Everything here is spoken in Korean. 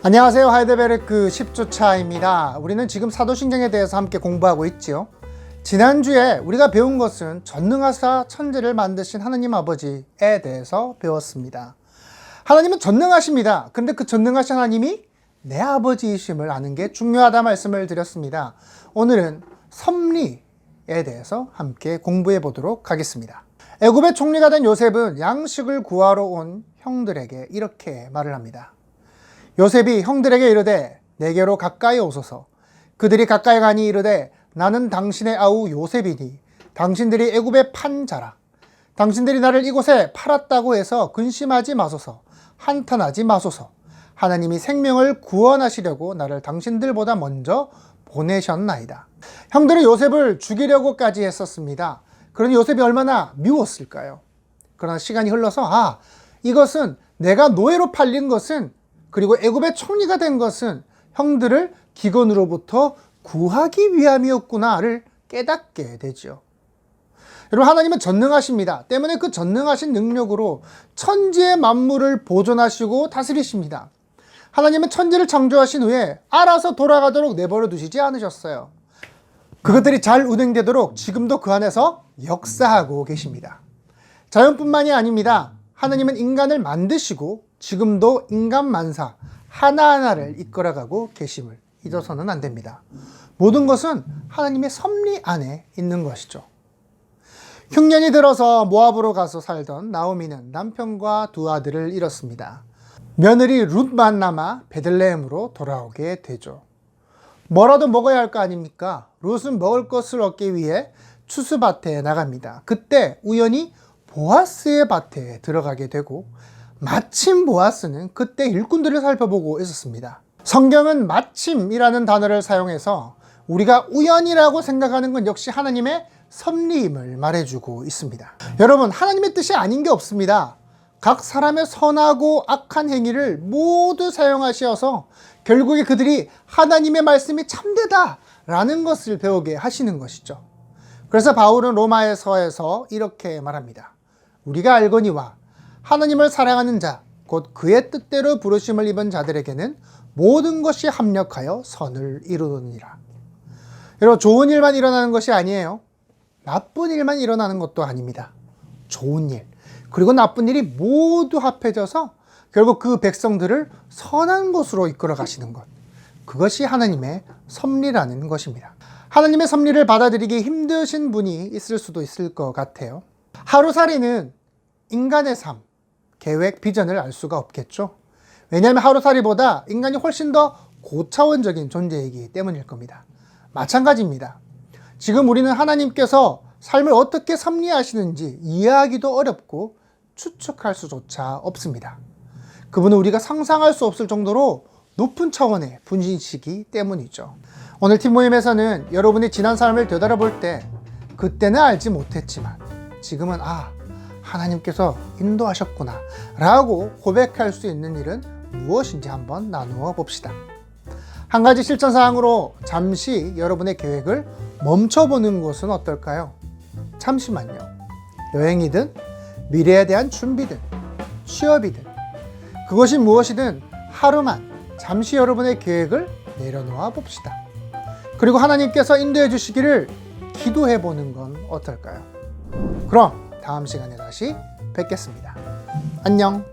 안녕하세요. 하이델베르크 10주차입니다. 우리는 지금 사도신경에 대해서 함께 공부하고 있지요. 지난주에 우리가 배운 것은 전능하사 천지를 만드신 하느님 아버지에 대해서 배웠습니다. 하나님은 전능하십니다. 근데 그 전능하신 하나님이 내 아버지이심을 아는 게 중요하다 말씀을 드렸습니다. 오늘은 섭리에 대해서 함께 공부해 보도록 하겠습니다. 애굽의 총리가 된 요셉은 양식을 구하러 온 형들에게 이렇게 말을 합니다. 요셉이 형들에게 이르되 내게로 가까이 오소서. 그들이 가까이 가니 이르되 나는 당신의 아우 요셉이니 당신들이 애굽에 판 자라. 당신들이 나를 이곳에 팔았다고 해서 근심하지 마소서. 한탄하지 마소서. 하나님이 생명을 구원하시려고 나를 당신들보다 먼저 보내셨나이다. 형들은 요셉을 죽이려고까지 했었습니다. 그러니 요셉이 얼마나 미웠을까요? 그러나 시간이 흘러서 이것은 내가 노예로 팔린 것은, 그리고 애굽의 총리가 된 것은 형들을 기근으로부터 구하기 위함이었구나를 깨닫게 되죠. 여러분, 하나님은 전능하십니다. 때문에 그 전능하신 능력으로 천지의 만물을 보존하시고 다스리십니다. 하나님은 천지를 창조하신 후에 알아서 돌아가도록 내버려 두시지 않으셨어요. 그것들이 잘 운행되도록 지금도 그 안에서 역사하고 계십니다. 자연뿐만이 아닙니다. 하나님은 인간을 만드시고 지금도 인간 만사 하나하나를 이끌어가고 계심을 잊어서는 안 됩니다. 모든 것은 하나님의 섭리 안에 있는 것이죠. 흉년이 들어서 모압으로 가서 살던 나오미는 남편과 두 아들을 잃었습니다. 며느리 룻만 남아 베들레헴으로 돌아오게 되죠. 뭐라도 먹어야 할 거 아닙니까? 룻은 먹을 것을 얻기 위해 추수밭에 나갑니다. 그때 우연히 보아스의 밭에 들어가게 되고, 마침 보아스는 그때 일꾼들을 살펴보고 있었습니다. 성경은 마침이라는 단어를 사용해서 우리가 우연이라고 생각하는 건 역시 하나님의 섭리임을 말해주고 있습니다. 여러분, 하나님의 뜻이 아닌 게 없습니다. 각 사람의 선하고 악한 행위를 모두 사용하셔서 결국에 그들이 하나님의 말씀이 참되다라는 것을 배우게 하시는 것이죠. 그래서 바울은 로마서에서 이렇게 말합니다. 우리가 알거니와 하나님을 사랑하는 자, 곧 그의 뜻대로 부르심을 입은 자들에게는 모든 것이 합력하여 선을 이루느니라. 여러분, 좋은 일만 일어나는 것이 아니에요. 나쁜 일만 일어나는 것도 아닙니다. 좋은 일, 그리고 나쁜 일이 모두 합해져서 결국 그 백성들을 선한 곳으로 이끌어 가시는 것. 그것이 하나님의 섭리라는 것입니다. 하나님의 섭리를 받아들이기 힘드신 분이 있을 수도 있을 것 같아요. 하루살이는 인간의 삶, 계획, 비전을 알 수가 없겠죠. 왜냐하면 하루살이보다 인간이 훨씬 더 고차원적인 존재이기 때문일 겁니다. 마찬가지입니다. 지금 우리는 하나님께서 삶을 어떻게 섭리하시는지 이해하기도 어렵고 추측할 수조차 없습니다. 그분은 우리가 상상할 수 없을 정도로 높은 차원의 분이시기 때문이죠. 오늘 팀 모임에서는 여러분이 지난 삶을 되돌아볼 때 그때는 알지 못했지만 지금은 하나님께서 인도하셨구나 라고 고백할 수 있는 일은 무엇인지 한번 나누어 봅시다. 한 가지 실천사항으로 잠시 여러분의 계획을 멈춰보는 것은 어떨까요? 잠시만요. 여행이든 미래에 대한 준비든 취업이든 그것이 무엇이든 하루만 잠시 여러분의 계획을 내려놓아 봅시다. 그리고 하나님께서 인도해 주시기를 기도해 보는 건 어떨까요? 그럼 다음 시간에 다시 뵙겠습니다. 안녕.